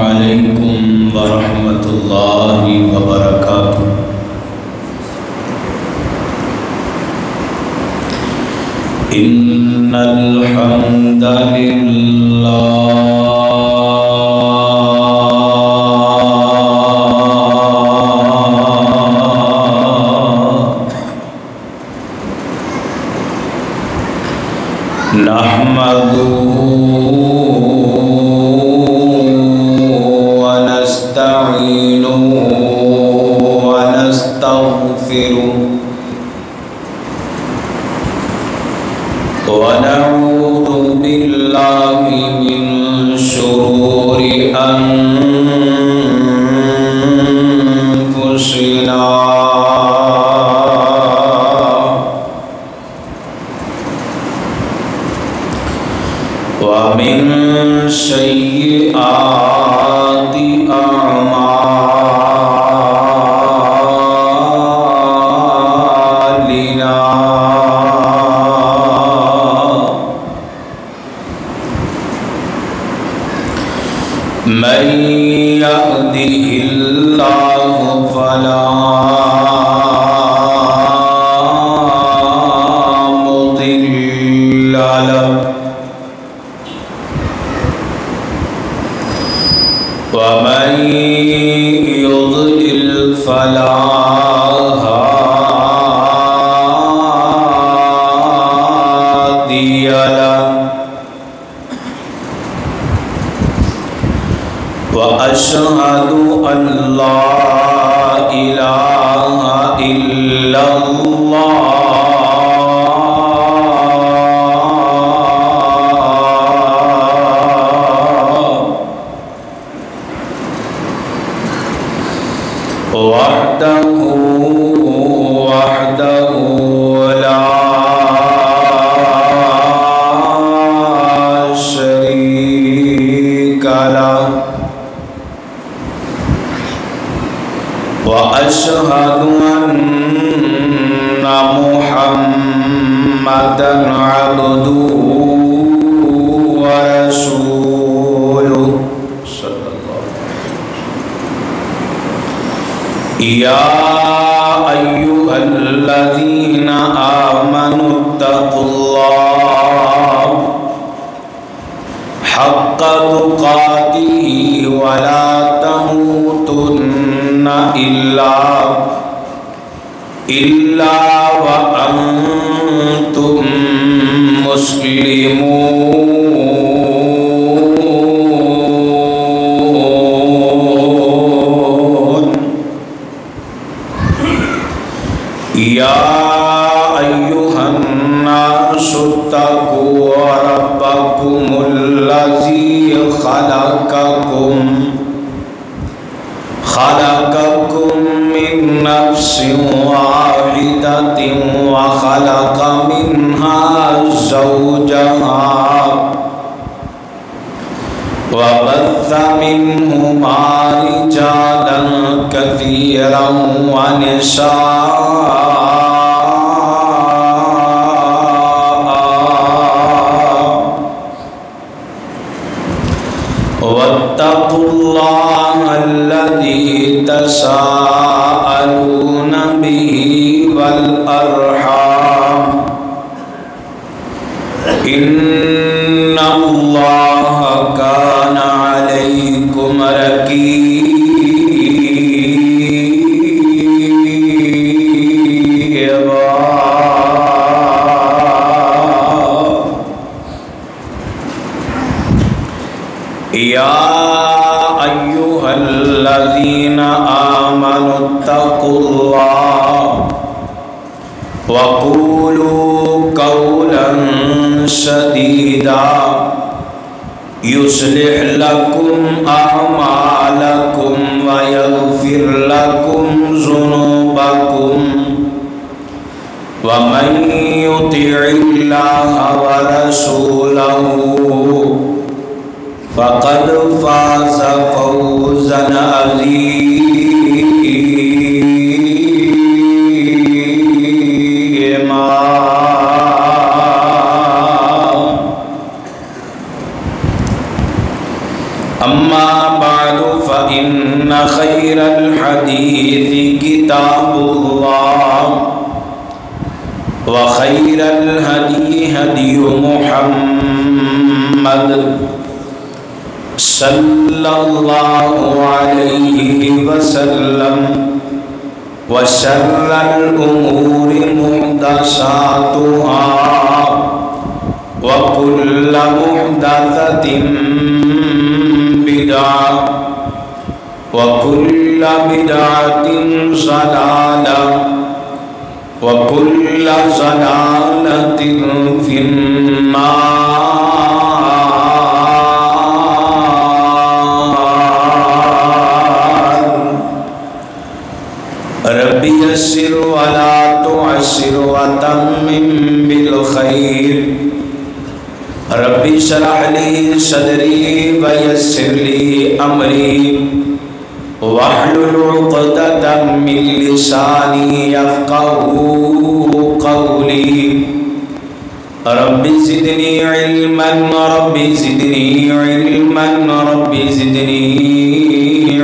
علیکم ورحمۃ اللہ وبرکاتہ۔ ان الحمد للہ نحمدہ ونعوذ بالله من شرور أنفسنا ومن سيئات أعمالنا من يهده الله فلا مضل له ومن يضلل فلا هادي له وأشهد أن لا إله إلا الله وحده لا شريك له وأشهد أن محمدًا عبده ورسوله صلى الله عليه وسلم يا أيها الذين آمنوا اتقوا الله حق تقاته ولا تموتن إلا وأنتم مسلمون يا أيها الناس اتقوا ربكم الذي خلقكم من نفس واحدة وخلق منها زوجها وبث منهما رجالا كثيرا ونساء واتقوا الله الذي تساءلون به والأرحام إن الله كان عليكم رقيبا يا أيها الذين آمنوا اتقوا الله وقولوا قولا سديدا يصلح لكم أعمالكم ويغفر لكم ذنوبكم ومن يطع الله ورسوله فقد فاز فوزا عظيما أما بعد الحديث كتاب الله وخير الهدي هدي محمد صلى الله عليه وسلم وشر الأمور محدثاتها وكل محدثة بدعة وكل بدعة ضلالة وكل ضلالة في النار. رب يسر ولا تعسر وتمم بالخير. رب اشرح لي صدري ويسر لي أمري واحلل عقدة من لساني يفقهوا قولي. رب زدني علما رب زدني علما رب زدني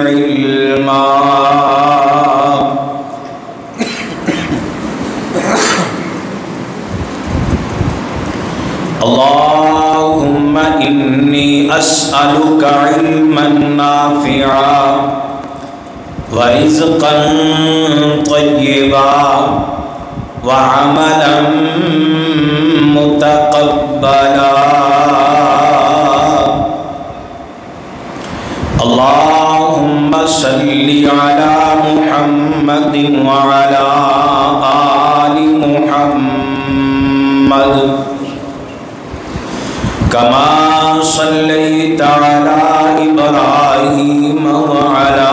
علما. اللهم إني أسألك علما نافعا ورزقا طيبا وعملا متقبلا. اللهم صل على محمد وعلى آل محمد كما صليت على إبراهيم وعلى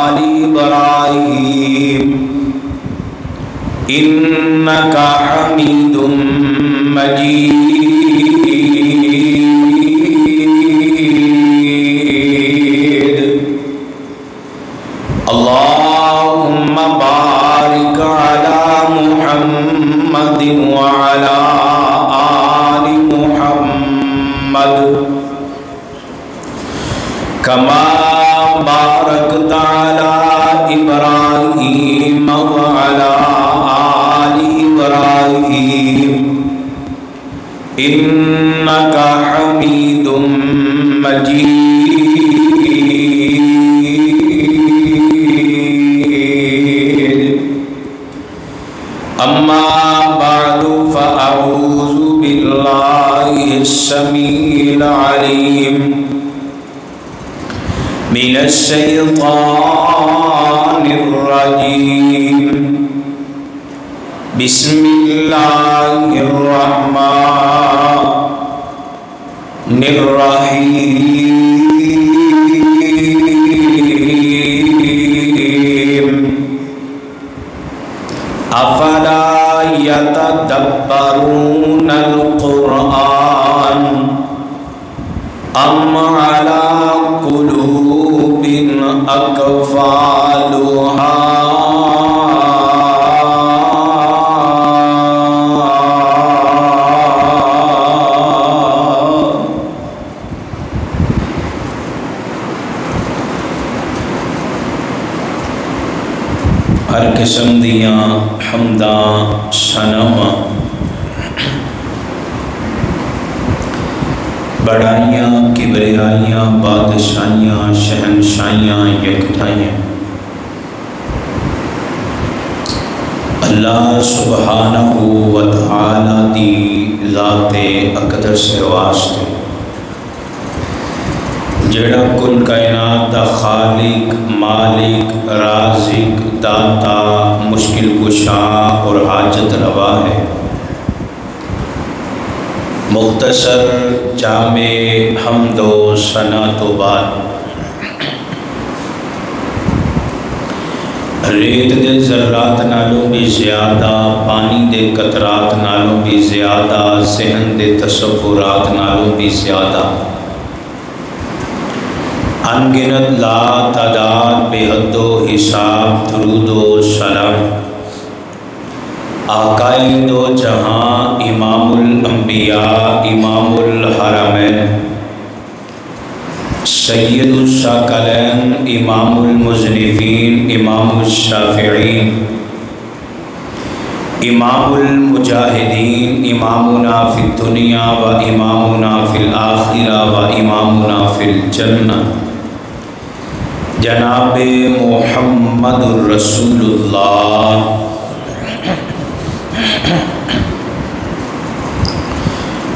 آل إبراهيم إنك حميد مجيد. اللهم بارك على محمد وعلى آل محمد كما باركت على إبراهيم وعلى آل إبراهيم إنك حميد مجيد. أما بعد فأعوذ بالله السميع العليم من الشيطان الرجيم. بسم الله الرحمن الرحيم. أفلا يتدبرون القرآن أم على قلوب أقفالها ہر قسم دیاں حمداں ثناواں بڑائیاں کبریائیاں بادشاہیاں شہنشاہیاں یکتائیاں اللہ سبحانہ و تعالی دی ذات اقدس واسطے جڑا کل کائنات دا خالق مالک رازق داتا مشکل کشا اور حاجت روا ہے. مختصر جامع حمد و ثنا تو بعد ریت دے ذرات نالوں بھی زیادہ پانی دے قطرات نالوں بھی زیادہ ذہن دے تصورات نالوں بھی زیادہ انگنت لا تعداد بے حد و حساب درود و سلام آقائے دو جہاں امام الانبیاء امام الحرمین سید الثقلین امام المذنبین امام الشافعین امام المجاہدین امامنا فی الدنیا و امامنا فی الآخرہ و امامنا فی الجنہ جناب محمد الرسول اللہ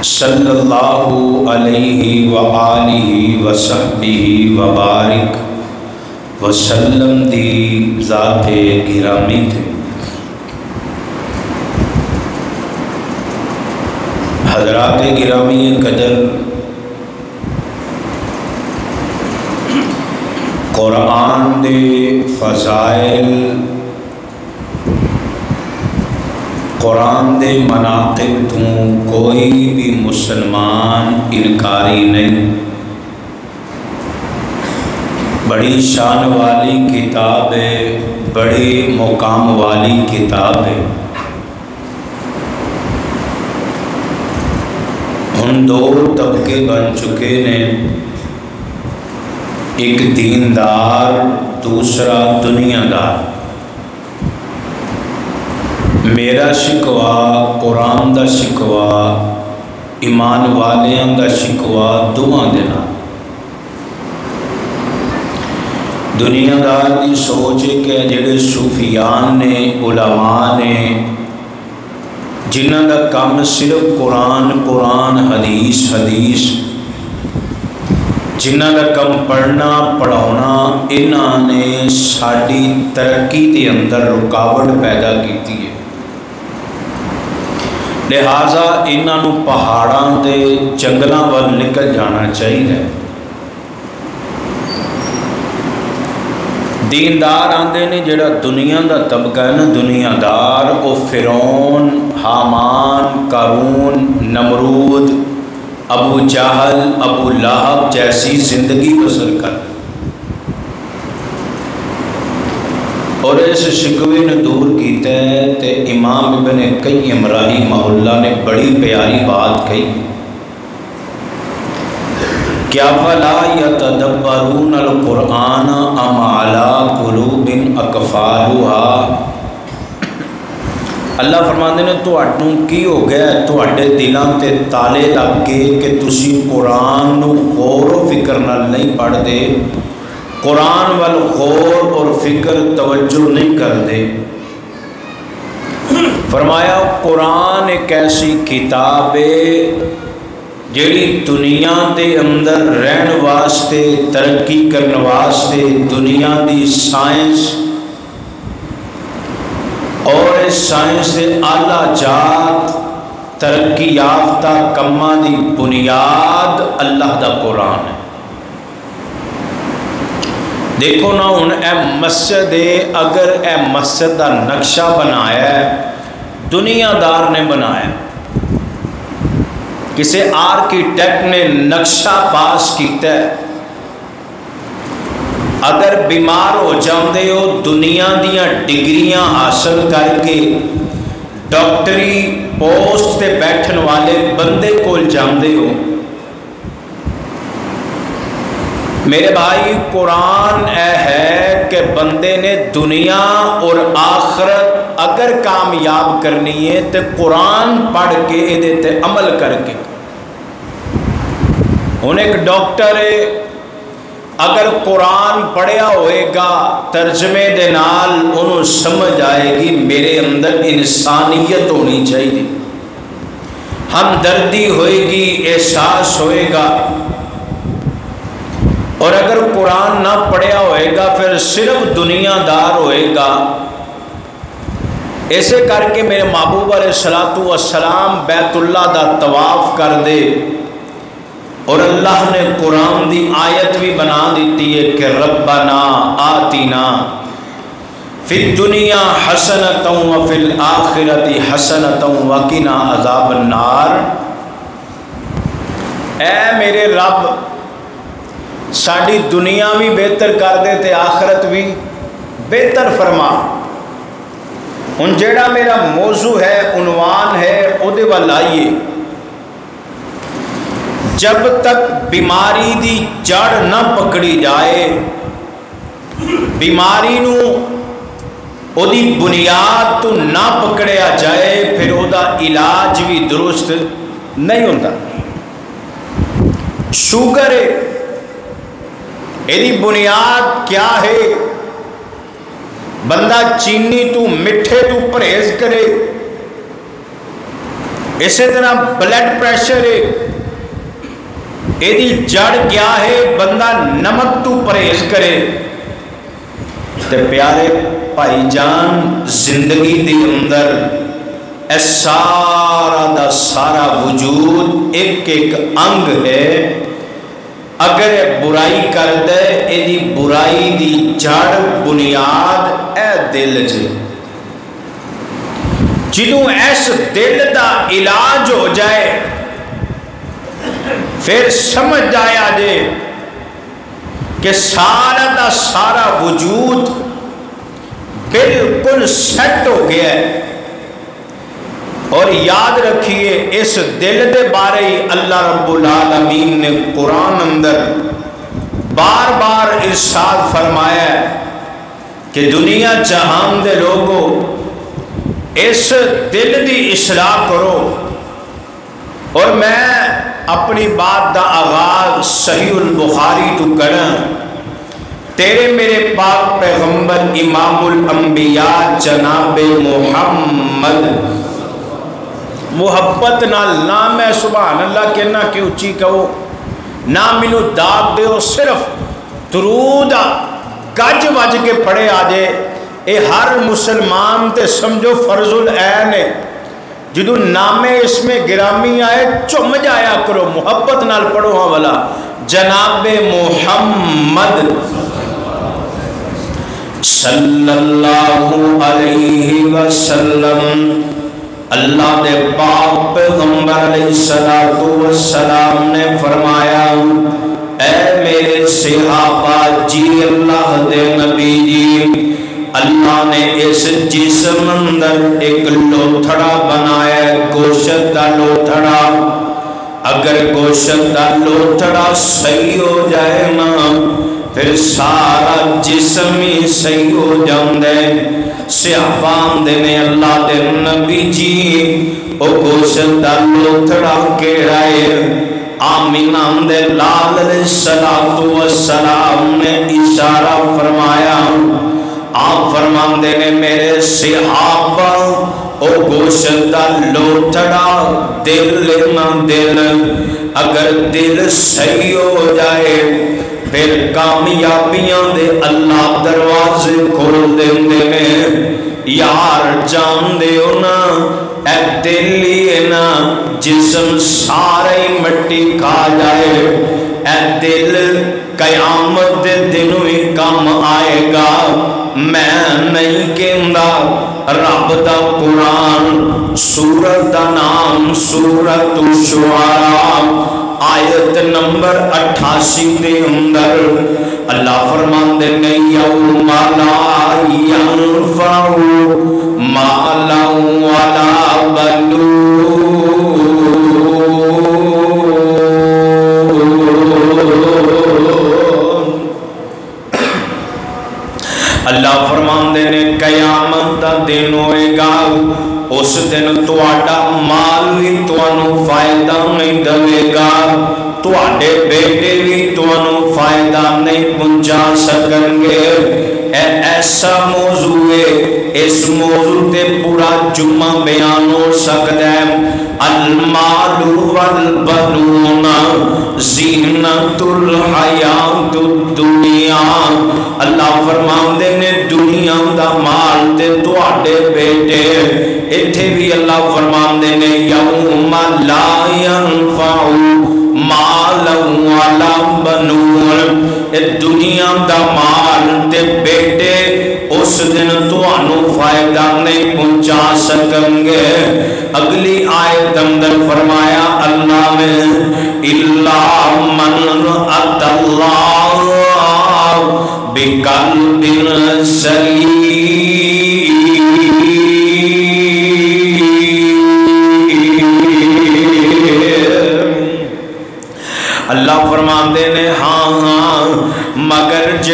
صلی اللہ علیہ وآلہ وصحبہ وبارک وسلم دی ذات گرامی تھے۔ حضرات گرامی قدر، قرآن دے فضائل، قرآن دے مناقب تو کوئی بھی مسلمان انکاری نہیں۔ بڑی شان والی کتاب ہے، بڑی مقام والی کتاب ہے۔ ہم دو طبقے بن چکے نے، ایک دیندار، دوسرا دنیا دار۔ میرا شکوا قرآن دا شکوا، ایمان والیاں دا شکوا دعا دینا۔ دنیا دار دی سوچ کہ جڑے صوفیان نے، علماء نے، جنہاں دا کام صرف قرآن قرآن حدیث حدیث، جنہاں دا کم پڑھنا پڑھاؤنا، انہاں نے ساڈی ترقی دے اندر رکاوٹ پیدا کیتی ہے۔ لہٰذا انہاں نو پہاڑاں دے جنگلاں وال نکل جانا چاہیے۔ دیندار آندے نے جڑا دنیا دا طبقہ ہے نا، دنیا دار، او فرعون، حامان، قارون، نمرود، ابو جہل، ابو لہب جیسی زندگی بسر کر، اور اس شکوے نے دور کیتا ہے۔ تے امام ابن قیم رحمہ اللہ نے بڑی پیاری بات کہی، کیا فلا یتدبرون القرآن ام علی قلوب اقفالها۔ اللہ فرماندے نے تہاڈوں کی ہو گیا، تہاڈے دلاں تے تالے لگ کے کہ تسی قرآن نو غور و فکر نال نہیں پڑھدے، قرآن وال غور اور فکر توجہ نہیں کردے۔ فرمایا قرآن ایک ایسی کتاب ہے جیڑی دنیا دے اندر رہن واسطے، ترقی کرن واسطے، دنیا دی سائنس اور اس سائنس دے اعلیٰ جات ترقی یافتہ کماں دی بنیاد اللہ دا قرآن ہے۔ دیکھو نا ہن اے مسجد ہے، اگر اے مسجد دا نقشہ بنایا ہے دنیا دار نے بنایا، کسی آرکیٹیکٹ نے نقشہ پاس کیتا ہے، اگر بیمار ہو جاندے ہو دنیا دیاں ڈگریاں حاصل کر کے ڈاکٹری پوسٹ تے بیٹھن والے بندے کول جاندے ہو، میرے بھائی قرآن اے ہے کہ بندے نے دنیا اور آخرت اگر کامیاب کرنی ہے تو قرآن پڑھ کے یہ تے عمل کر کے۔ ہن ایک ڈاکٹر ہے، اگر قرآن پڑھیا ہوئے گا ترجمے دے نال انہوں سمجھ آئے گی میرے اندر انسانیت ہونی چاہیے، ہمدردی ہوئے گی، احساس ہوئے گا۔ اور اگر قرآن نہ پڑھیا ہوئے گا پھر صرف دنیا دار ہوئے گا۔ ایسے کر کے میرے محبوب علیہ السلام بیت اللہ دا طواف کر دے، اور اللہ نے قرآن دی آیت بھی بنا دیتی ہے کہ ربنا آتنا فی الدنیا حسنۃ وفی الآخرۃ حسنۃ وقنا عذاب النار۔ اے میرے رب ساری دنیا بھی بہتر کر دے تے آخرت بھی بہتر فرما۔ ہن جیڑا میرا موضوع ہے، عنوان ہے، او دے وال آئیے۔ جب تک بیماری دی جڑ نہ پکڑی جائے، بیماری نو او دی بنیاد تو نہ پکڑیا جائے، پھر او دا علاج بھی درست نہیں ہوتا۔ شوگر ہے، ایدی بنیاد کیا ہے؟ بندہ چینی تو مٹھے تو پرہیز کرے۔ اسی طرح بلڈ پریشر ہے، ایدی جڑ کیا ہے؟ بندہ نمک تو پرہیز کرے۔ تے پیارے بھائی جان، زندگی دی اندر اے سارا دا سارا وجود ایک ایک انگ ہے، اگر برائی کر دے، ایدی برائی دی جڑ بنیاد اے دل جے۔ جدوں ایس دل دا علاج ہو جائے، پھر سمجھ آیا جے کہ سارا دا سارا وجود بالکل سیٹ ہو گیا ہے۔ اور یاد رکھیے، اس دل دے بارے ہی اللہ رب العالمین نے قرآن اندر بار بار ارشاد فرمایا ہے کہ دنیا جہان دے لوگوں، اس دل دی اصلاح کرو۔ اور میں اپنی بات دا آغاز صحیح البخاری تو کریں۔ تیرے میرے پاک پیغمبر امام الانبیاء جناب محمد، محبت نال نام ہے سبحان اللہ کہنا کہ اچھی کہو، نہ مینو داد دیو، صرف درود گج وج کے پڑھے آجے۔ اے ہر مسلمان تے سمجھو فرض العین ہے، جدو نام اس میں گرامی آئے چم جایا کرو، محبت نال پڑھو ہاں والا جناب محمد صلی اللہ علیہ وسلم۔ اللہ دے پاک پیغمبر علیہ السلام نے فرمایا، اے میرے صحابہ جی، اللہ دے نبی جی، اللہ نے اس جسم اندر ایک لوتھڑا بنایا ہے، گوشت دا لوتھڑا۔ اگر گوشت دا لوتھڑا صحیح ہو جائے نا، پھر سارا جسم ہی صحیح ہو جاندے۔ صحابہ نے اللہ دے نبی جی، او گوشت دا لوتھڑا کیڑا ہے؟ آمینہ دے لال علیہ السلام نے اشارہ فرمایا۔ آپ فرماندے نے میرے صحابہ، او گوشت دا لوتھڑا دل لینا دل، اگر دل صحیح ہو جائے پھر کامیابیاں دے اللہ دروازے کھول دیندے نے۔ یار جان دے ہونا، اے دل ہی نا جسم سارے مٹی کھا جائے، اے دل قیامت دے دنوں ہی کام آئے گا۔ میں نہیں کہندا، رب دا قرآن سورت دا نام سورت الشعراء آیت نمبر 88 دے اندر اللہ فرماندے نے، یوم لا ینفع مال ولا بنون۔ اللہ فرماندے نے قیامت دا دن ہوئے گا، اس دن تواڈا مال بھی تانوں فائدہ نہیں دے گا، تواڈے بیٹے بھی تانوں فائدہ نہیں پہنچا سکن گے۔ اے ایسا موضوع ہے، اس موضوع تے پورا جمعہ بیان ہو سکتا ہے۔ المال والبنون زینت الحیات الدنیا۔ اللہ فرماندے نے دنیا دا مال تے تواڈے بیٹے، ایتھے بھی اللہ فرماندے نے یوم لا ینفع مال ولا بنون۔ اے دنیا دا مال تے بیٹے اس دن تانوں فائدہ نہیں پہنچا سکیں گے۔ اگلی آیت اندر فرمایا اللہ نے، الا من اتى اللہ بقلب سلیم۔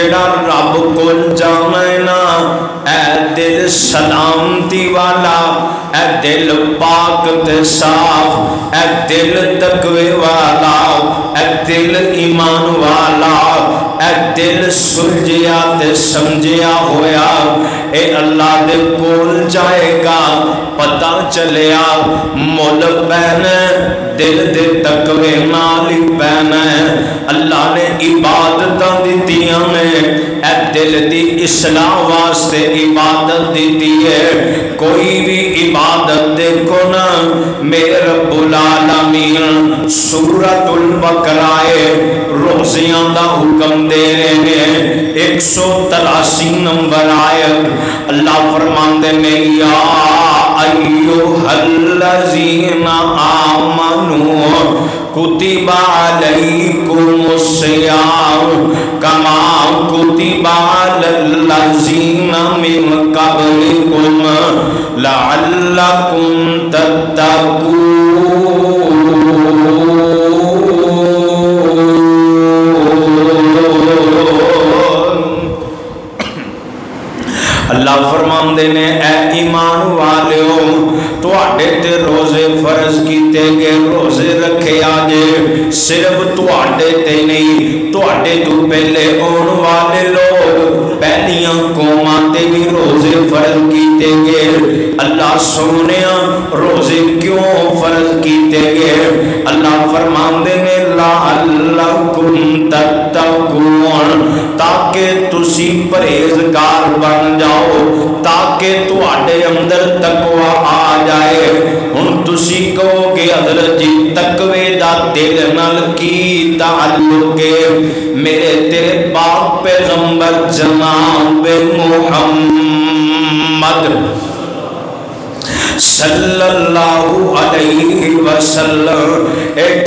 جڑا رب کول جاوے نا، اے دل سلامتی والا، اے دل پاک تے صاف، اے دل تقوی والا، اے دل ایمان والا، اے دل سلجھیا تے سمجھیا ہویا، اے اللہ دے کول جائے گا، پتہ چلیا مول پینا دل دے تقوی نال ہی پینا ہے۔ اللہ نے عبادتاں دتیاں نے، اے دل دی اصلاح واسطے عبادت دیتی ہے۔ کوئی بھی عبادت دیکھو نا، میرے رب العالمین سورۃ البقرہ روزیاں دا حکم دے رہے ہیں، 183 نمبر آیت اللہ فرماندے نے، یا ایھا الذین آمنوا کتب علیکم الصیام کما کتب علی الذین من قبلکم لعلکم تتقون۔ اللہ فرماندے نے، اے ایمان والیو تواڈے تے روزے فرض کیتے گئے، روزے رکھے آجے، صرف تواڈے تے نہیں، تواڈے تو پہلے آن والے لوگ پہلیاں قوماں تے بھی روزے فرض کیتے گئے۔ اللہ سونیا روزے کیوں فرض کیتے گئے؟ اللہ فرماندے نے، لعلکم تتقون، تاکہ تسی پرہیزگار بن جاؤ، تاکہ تواڈے اندر تقوی آ جائے۔ ہن تسی کہو کہ حضرت جی تقوی دا دل نال کی تعلق ہے؟ میرے تیرے پاک پیغمبر جناب محمد صلی اللہ علیہ وسلم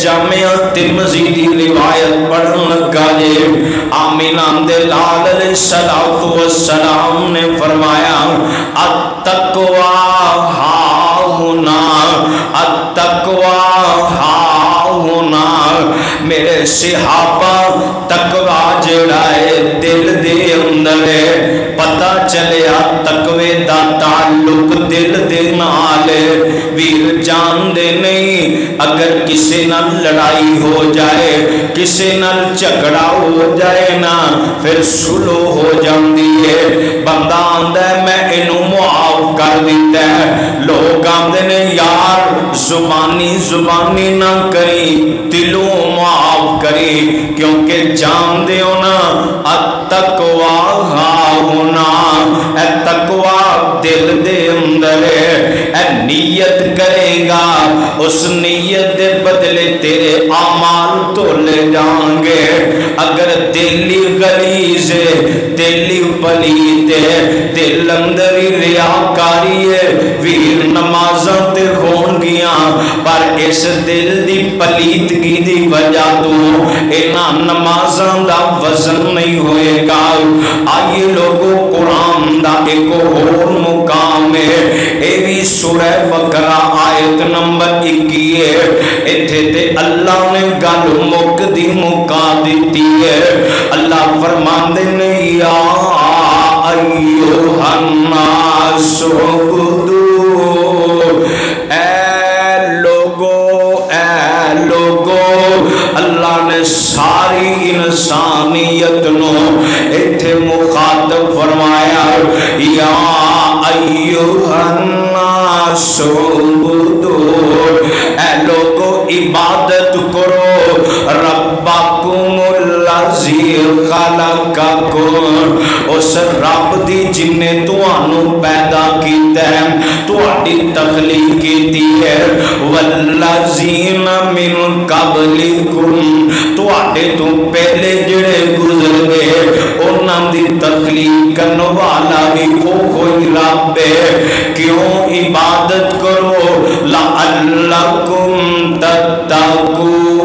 جامعہ ترمذی دی روایت پڑھن لگا جے، آمینہ دے لال علیہ السلام نے فرمایا، التقوی ہاہنا، التقوی ہاہنا۔ میرے صحابہ تقوی جڑا ہے دل دے اندر ہے، پتہ چلیا تقوی دا تعلق دل دے نال ویر جان دے نہیں۔ اگر کسی نال لڑائی ہو جائے، کسی نال جھگڑا ہو جائے نا، پھر سلو ہو جاندی ہے، بندہ آندا ہے میں انہوں معاف کر دیتا ہے، لوگ آندے نے یار زبانی نہ کری، دلوں معاف کری، کیونکہ جان دے ہو نا التقوی ہاہنا، اے تقوی دل دے اندر ہے۔ اے نیت کرے گا، اس نیت دے بدلے تیرے اعمال تولے جائیں گے۔ اگر دلی غلیظ ہے، دلی پلید ہے، دل اندر ہی ریاکاری ہے، ویر نمازاں تے ہون گیاں، پر اس دل دی پلیدگی دی وجہ تو انہاں نمازاں دا وزن نہیں ہوئے گا۔ آئیے لوگوں قرآن دا ایک اور مقام ہے، اے بھی سورہ بقرہ آیت نمبر 21 ایتھے تے اللہ نے گل مک دی مکا دیتی ہے۔ اللہ فرماندے نے، یا ایھا الناس اعبدوا، اللہ نے ساری انسانیت نو ایتھے مخاطب فرمایا، یا ایھا الناس اعبدوا، اے لوگو عبادت کرو ربکم الذی خلقکم، اس رب دی جن نے تانوں پیدا کیتا ہے، تہاڈی تخلیق کیتی ہے، والذین من قبلکم، تہاڈے تو پہلے جڑے گزر گئے انہاں دی تخلیق کرن والا بھی کوئی رب ہے۔ کیوں عبادت کرو؟ لعلکم تتقون،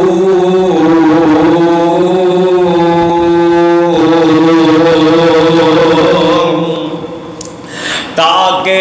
تاکہ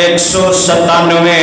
197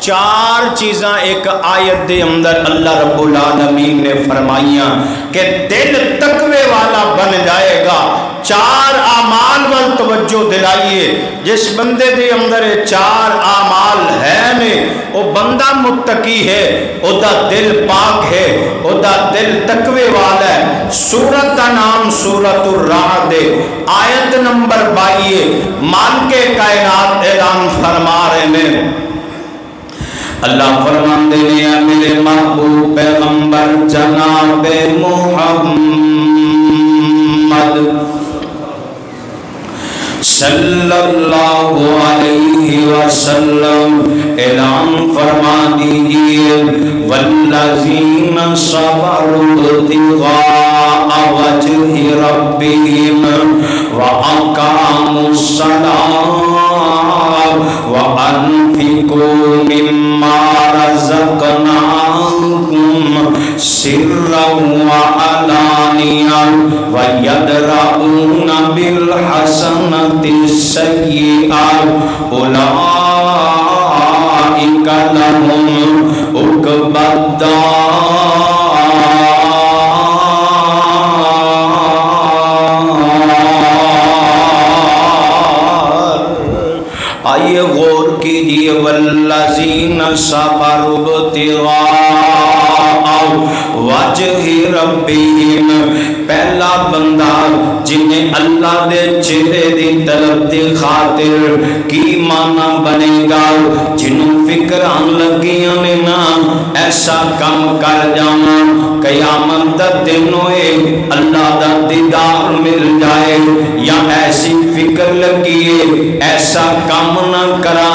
چار چیزاں ایک آیت دے اندر اللہ رب العالمین نے فرمائیاں کہ دل تقوی والا بن جائے گا۔ چار اعمال وال توجہ دلائیے، جس بندے دے اندر چار اعمال ہے نے وہ بندہ متقی ہے، او دا دل پاک ہے، او دا دل تقوی والا ہے۔ سورت کا نام سورت الرعد، آیت نمبر 22 مالک کائنات اعلان فرما رہے ہیں۔ اللہ فرماتے ہیں میرے محبوب پیغمبر جناب محمد صلی اللہ علیہ وسلم اعلان فرما دیجئے والذین صبروا ابتغاء وجہ ربہم وأقاموا الصلاة وأنفقوا مما رزقناكم سرا وعلانية ويدرؤون بالحسنة السيئة أولئك لهم عقبى الدار۔ آئیے غور کیجئے والذین صبروا ابتغاء وجہ ربہم، پہلا بندہ جنہیں اللہ دے چہرے دی طلب دی خاطر کی معنی بنے گا، جنہوں فکران لگیاں نے نا ایسا کم کر جانا قیامت دا دن ہوئے اللہ دا دیدار مل جائے، یا ایسی فکر لگیے ایسا کم نہ کرا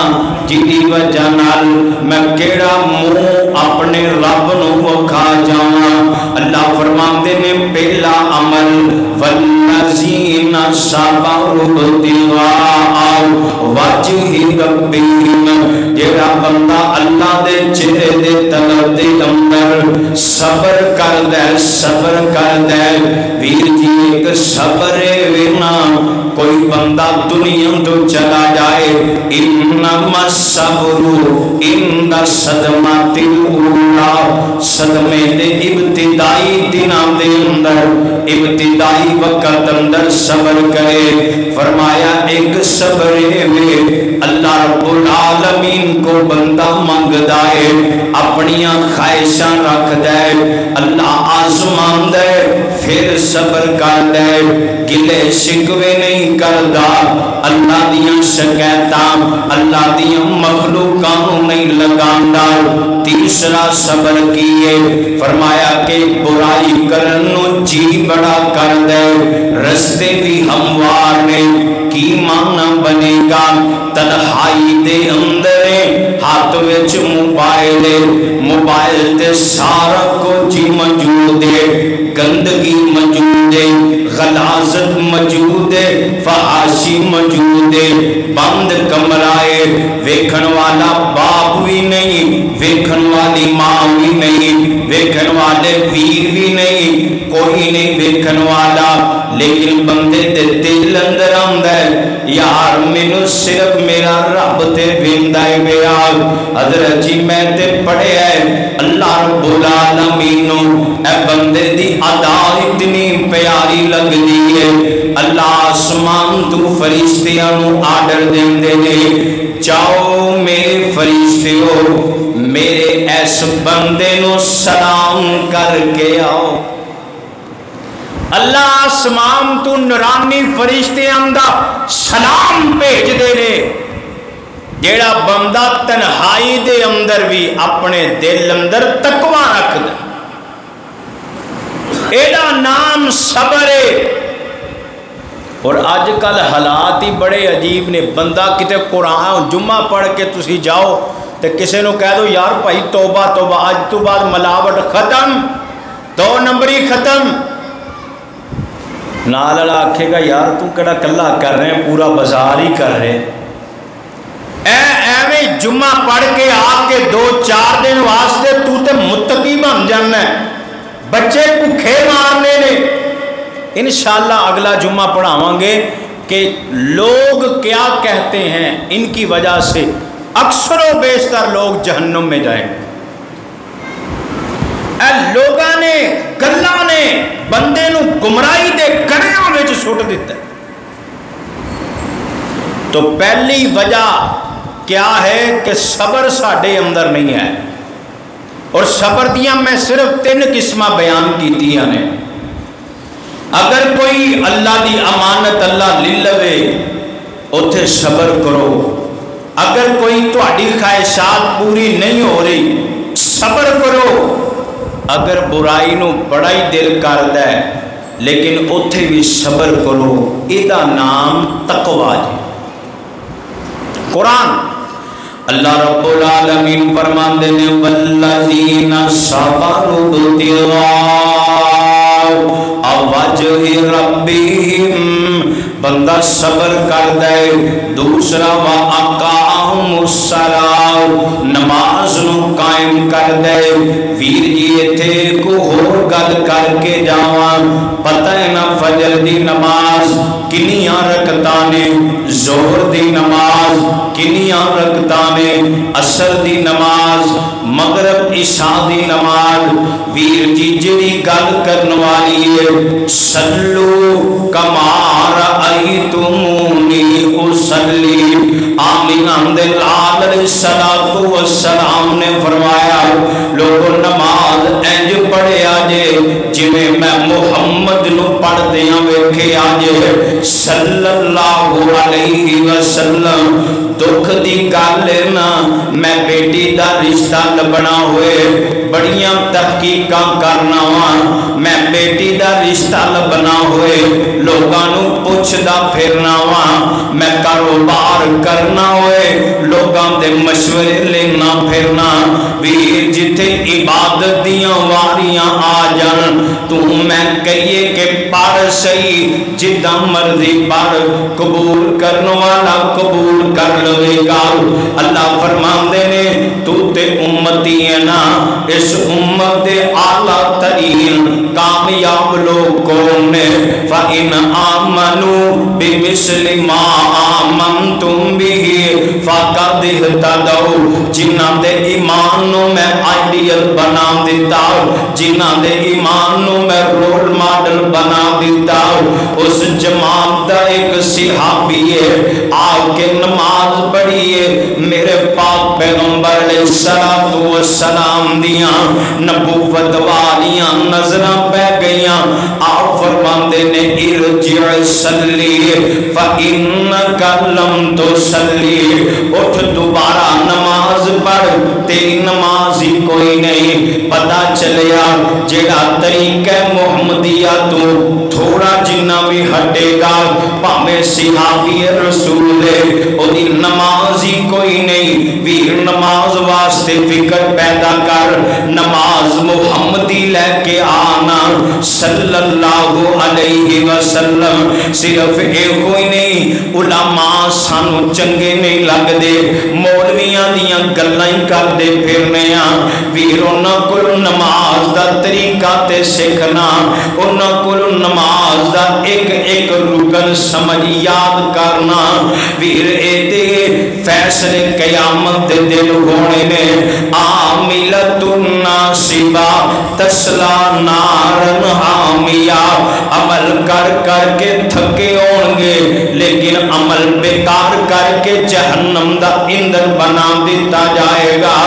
جی وجہ نال میں کیڑا منہ اپنے رب نو وکھا جاواں۔ اللہ فرماندے نے پہلا عمل والذین صبروا ابتغاء وجہ ربہم، جیڑا بندہ اللہ دے چہرے دے طلب دے اندر صبر کردے ویر جی ایک صبر وینا کوئی بندہ دنیا تو چلا جائے، انما الصبر عند الصدمۃ الاولی، صدمے دے ابتدائی دنوں دے اندر ابتدائی وقت اندر صبر کرے۔ فرمایا ایک صبر ہے اللہ رب العالمین کو بندہ منگدا ہے، اپنیاں خواہشاں رکھ دے، اللہ آزمان دے پھر صبر کر دے، گلے شکوے نہیں کردا، اللہ دیاں شکایتاں اللہ دیاں مخلوقاں نہیں لگاندا۔ تیسرا صبر کیے، فرمایا کہ برائی کرنو جی بڑا کر دے، رستے بھی ہموار نے کی معنی بنے گا، تنہائی دے اندر ہاتھ وچ موبائل تے سارا کچھ موجود ہے، گندگی موجود ہے، غلاظت موجود ہے، فحاشی موجود ہے، بند کمرائے، ویکھن والا باپ بھی نہیں، ویکھن والی ماں بھی نہیں، ویکھن والے ویر بھی نہیں، کوئی نہیں ویکھن والا، لیکن بندے دے دل اندر آندا ہے یار مینوں صرف میرا رب تے ویندا ہے میرا۔ حضرت جی میں تے پڑھیا ہے اللہ رب العالمین اے بندے دی ادا اتنی پیاری لگدی ہے، اللہ آسمان تو فرشتیاں نو آرڈر دیندے نے جاؤ میرے فرشتیو میرے ایس بندے نو سلام کر کے آؤ۔ اللہ آسمان تو نورانی فرشتیاں دا سلام بھیج دے نے، جیڑا بندہ تنہائی دے اندر بھی اپنے دل اندر تقوی رکھ دے، ایڈا نام صبر ہے۔ اور آج کل حالات ہی بڑے عجیب نے، بندہ کتے قرآن جمعہ پڑھ کے تسی جاؤ تے کسے نو کہہ دو یار بھائی توبہ توبہ آج تو بعد ملاوٹ ختم، 2 نمبری ختم، نالڑا آکھے گا یار تو کڑا کلا کر رہے ہیں، پورا بازار ہی کر رہے ہیں۔ ایویں جمعہ پڑھ کے آ کے 2-4 دن واسطے تو تے متقی بن جانا ہے، بچے بھوکے مارنے نے۔ انشاءاللہ اگلا جمعہ پڑھاواں گے کہ لوگ کیا کہتے ہیں ان کی وجہ سے اکثر و بیشتر لوگ جہنم میں جائیں گے۔ اے لوگاں نے گلاں نے بندے نو گمراہی دے کڑیاں وچ سٹ دیتا ہے۔ تو پہلی وجہ کیا ہے کہ صبر ساڈے اندر نہیں ہے، اور صبر دیاں میں صرف 3 قسمہ بیان کیتیاں نے۔ اگر کوئی اللہ دی امانت اللہ لے لوے اوتھے صبر کرو، اگر کوئی تہاڈی خواہشات پوری نہیں ہو رہی صبر کرو، اگر برائی نو بڑا ہی دل کردا ہے لیکن اوتھے بھی صبر کرو، ایدا نام تقوی ہے۔ قرآن اللہ رب العالمین فرماندے نے والذین صبروا ابتغاء وجہ ربہم، بندہ صبر کر دے۔ دوسرا وَأَقَامُوا الصَّلَاةَ، نماز نو قائم کر دے۔ ویر جی ایتھے کو ہور گل کر کے جاواں، پتہ ہے نا فجر دی نماز کنیاں رکعتاں نے، ظہر دی نماز کنیاں رکعتاں نے، عصر دی نماز، مغرب عشاء دی نماز۔ ویر جی جڑی گل کرن والی ہے صلو کما رأیتمونی اصلی، آمینہ لال علیہ السلام نے فرمایا لوگوں نماز انج پڑھیا جے جویں میں محمد نو پڑھدیاں ویکھیا جے صلی اللہ علیہ وسلم۔ دکھ دی گل نا میں بیٹی دا رشتہ لبنا ہوئے بڑیاں تحقیقاں کرنا وا، میں بیٹی دا رشتہ لبنا ہوئے لوگاں نو پوچھدا پھرنا وا، میں کاروبار کرنا ہوئے لوگاں دے مشورے لینا پھرنا۔ ویر جتھے عبادت دیاں واریاں آ جان تو میں کہیے کہ پڑھ سہی جداں مرضی پڑھ، قبول کرنے والا قبول کر لوے گا۔ اللہ فرماندے نے تو تے امتی ہے نا، اس امت دے اعلیٰ ترین کامیاب لوگ کون نے؟ فَإِنْ آمَنُوا بِمِثْلِ مَا آمَنْتُمْ بِهِ فَقَدِ اهْتَدَوْا، جنہاں دے ایمان نو میں آئیڈیل بنا دیتا، جنہاں دے ایمان نو میں رول ماڈل بنا دیتا۔ اس جماعت دا ایک صحابی ہے آ کے نماز پڑھی ہے، میرے پاک پیغمبر علیہ السلام دیاں نبوت والیاں نظراں پہ گئیاں۔ آپ فرماندے نے ارجع صلی فإنک لم تصلی، اٹھ دوبارہ نماز پڑھ، تیری نماز ہی کوئی نہیں۔ پتہ چلیا جیڑا طریقہ محمدیہ تو تھوڑا جنہ بھی ہٹے گا پاویں صحابی رسول ہے اودی نماز ہی کوئی نہیں۔ ویر نماز واسطے فکر پیدا کر، نماز محمدی لے کے آنا صلی اللہ علیہ وسلم۔ صرف اے کوئی نہیں، علماء سانو چنگے نہیں لگ دے، مولویاں دیاں گلاں ہی کر دے پھرنے ہاں۔ ویر انہاں کول نماز دا طریقہ تے سیکھنا، انہاں کول نماز دا ایک ایک رکن سمجھ یاد کرنا۔ ویر اے دے فیصلے قیامت دے دن ہونے نے۔ عاملۃ ناصبہ تسلا نارن حامیہ، عمل کر کر کے تھکے ہون گے لیکن عمل بیکار کر کے جہنم دا ایندھن بنا دیتا جائے گا۔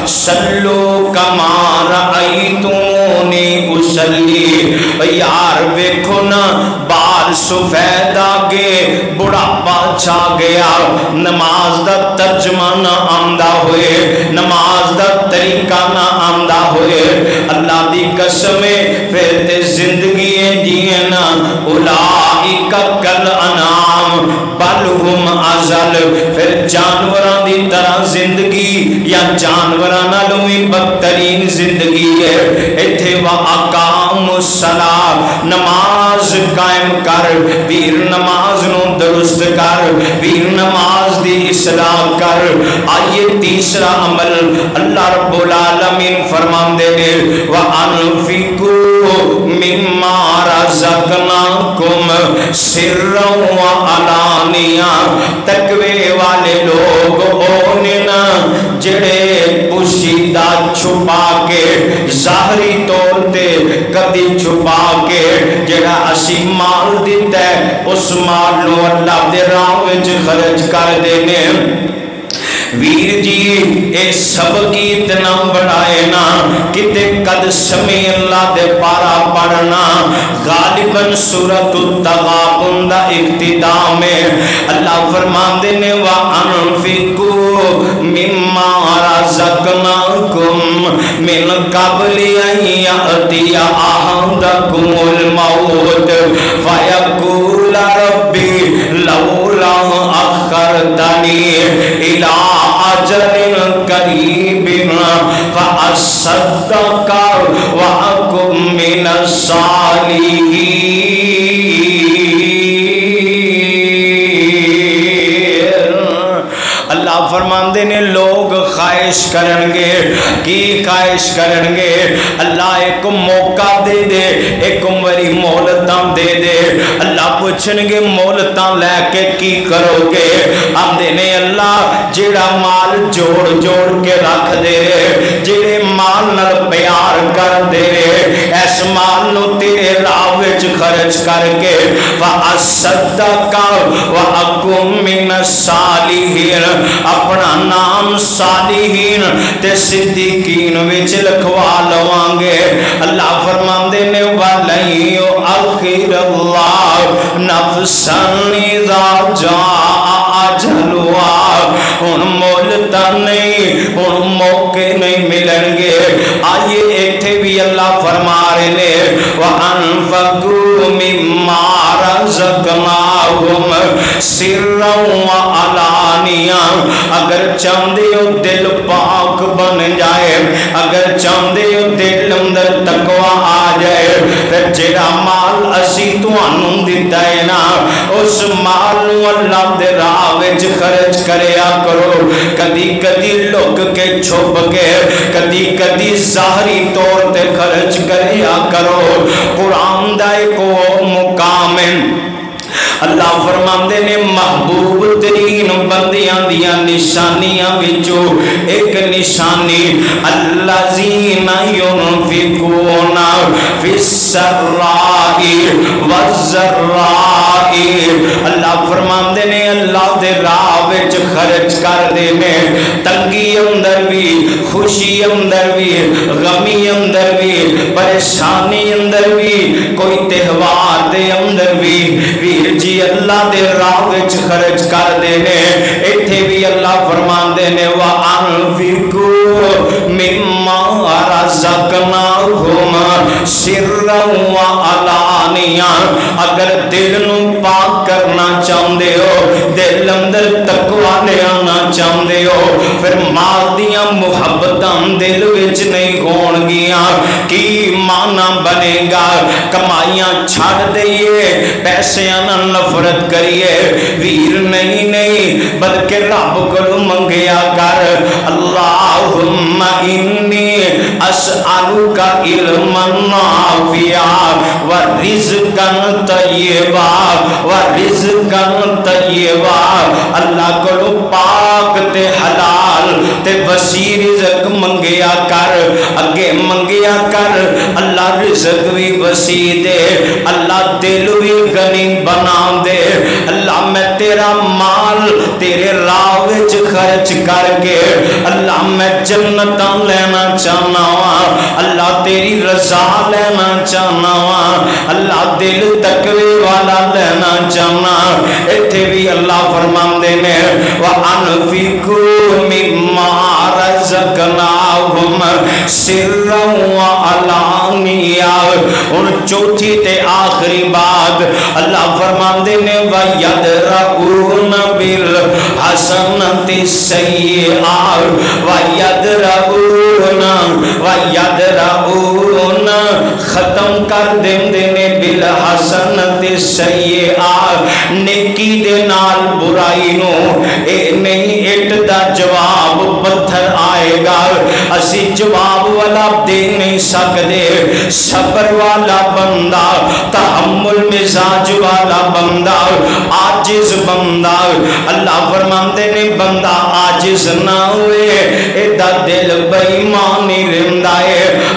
صلو کما رأیتمونی اصلی، یار ویکھو نا بال سفید آگے بڑھاپا چھا گیا، نماز دا ترجمہ نہ آمدہ ہوئے، نماز دا طریقہ نہ آمدہ ہوئے۔ اللہ دی قسمیں پھر تے زندگی جیئے نا، اولئک کالانعام بل ہم اضل، پھر جانوراں دی طرح زندگی یا جانوراں نالوں بھی بدترین زندگی ہے۔ ایتھے وَأَقَامُوا الصَّلَاةَ، نماز قائم کر، ویر نماز نو درست کر، ویر نماز دی اصلاح کر۔ آئیے تیسرا عمل اللہ رب العالمین فرماندے نے وَأَنفِقُوا مِمَّا رَزَقْنَاكُمْ سِرًّا وَعَلَانِيَةً، تقوی والے لوگ اونے نا چھپا کے جڑا اسی مال دیتا ہے اس مال نو اللہ دے راہ وچ خرچ کر دینے ویر جی اے سب کی اتنا بڑھائے نا کتے قد سمی اللہ دے پارا پڑھنا غالباً سورۃ التغابن دا ابتداء میں اللہ فرمان دینے وَأَنفِقُوا مِمَّا رَزَقْنَاكُمْ مِنْ قَبْلِ أَنْ يَأْتِيَ أَحَدَكُمُ الْمَوْتُ فَيَقُولَ رَبِّ لَوْلَا أَخَّرْتَنِي إِلَىٰ أَجَلٍ قَرِيبٍ فَأَصَّدَّقَ وَأَكُن مِّنَ الصَّالِحِينَ اللہ فرماندے نے لوگ خواہش کرنگے کی خواہش کرنگے اللہ ایک موقع دے دے ایک مری مولتاں دے دے اللہ پوچھنگے مولتاں لے کے کی کرو گے ہم دینے اللہ جیڑا مال جوڑ جوڑ کے رکھ دے رے جیڑے مال نر پیار کر دے رے ایس مال نو تیرے راوچ خرچ کر کے فَأَصَّدَّقَ وَأَكُن مِّنَ الصَّالِحِينَ اپنا نام صالحین تے صدیقین وچ لکھوا لوانگے اللہ فرمان دینے وَلَن يُؤَخِّرَ اللَّهُ نَفْسًا إِذَا جَاءَ أَجَلُهَا ان مولتا نہیں ان موقع نہیں ملن گے آئیے ایتھے بھی اللہ فرما رہے وَأَنفَقُوا مِمَّا رَزَقْنَاهُمْ سِرًّا وَعَلَانِيًا اگر چاندے ہو دل پاک بن جائے اگر چاندے ہو دل اندر تقوی آ جائے پھر جڑا مال اسی تو انہوں دیتا ہے نا اس مال اللہ دے راہ وچ خرچ کریا کرو کدی کدی لوگ کے چھپ کے کدی کدی ظاہری طور تے خرچ کریا کرو قرآن دا ایک مقام ہے اللہ فرماندے نے محبوب ترین بندیاں دیا نشانیاں وچوں ایک نشانی الذین ينفقون فی السراء والضراء اللہ فرماندے نے اللہ دے راہ وچ خرچ کر دے میں تنگی اندر بھی خوشی اندر بھی غمی اندر بھی پریشانی اندر بھی کوئی تہوار دے اندر بھی ویر جی اللہ دے راہ وچ خرچ کر دینے ایتھے بھی اللہ فرمان دینے وَأَنفِقُوا مِمَّا رَزَقْنَاكُمْ سِرًّا وَعَلَانِيًا اگر دل نو پاک کرنا چاہندے ہو دل اندر تقوی لے آنا چاہندے ہو پھر مال دیاں محبتاں دل وچ نہیں ہون گیاں کی مانا بنے گا کمائیاں چھڑ دئیے پیسے آنا نفرت کریے ویر نہیں بلکہ رب کو منگیا کر اللہم انی اسألوک علما نافعا ورزقا طیبا اللہ کو پاک تے حلال تے وسیع رزق منگیا کر اگے منگیا کر اللہ رزق بھی وسیع دے اللہ دل بھی غنی بنا دے اللہ میں تیرا مال تیرے راہ وچ خرچ کر کے اللہ میں جنتاں لینا چاہنا وا اللہ تیری رضا لینا چاہنا وا اللہ دل تقوی والا لینا چاہنا ایتھے بھی اللہ فرماندے نے وَأَنفِقُوا مِمَّا رَزَقْنَاكُمْ سِرًّا وَعَلَانِيًا اور چوتھی تے آخری بات اللہ فرماندے نے وَيَدْرَؤُونَ بِالْحَسَنَةِ السَّيِّئَةَ وَيَدْرَؤُونَ ختم کر دیندے نے بالحسنۃ السیئۃ نیکی دے نال برائی نو اے نہیں اٹ دا جواب پتھر آئے گا اسی جواب والا دے نہیں سکدے صبر والا بندہ تحمل مزاج والا بندہ عاجز بندہ اللہ فرماندے نے بندہ عاجز نہ ہوئے اے دا دل بے ایمانی رہندا ہے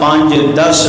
5-10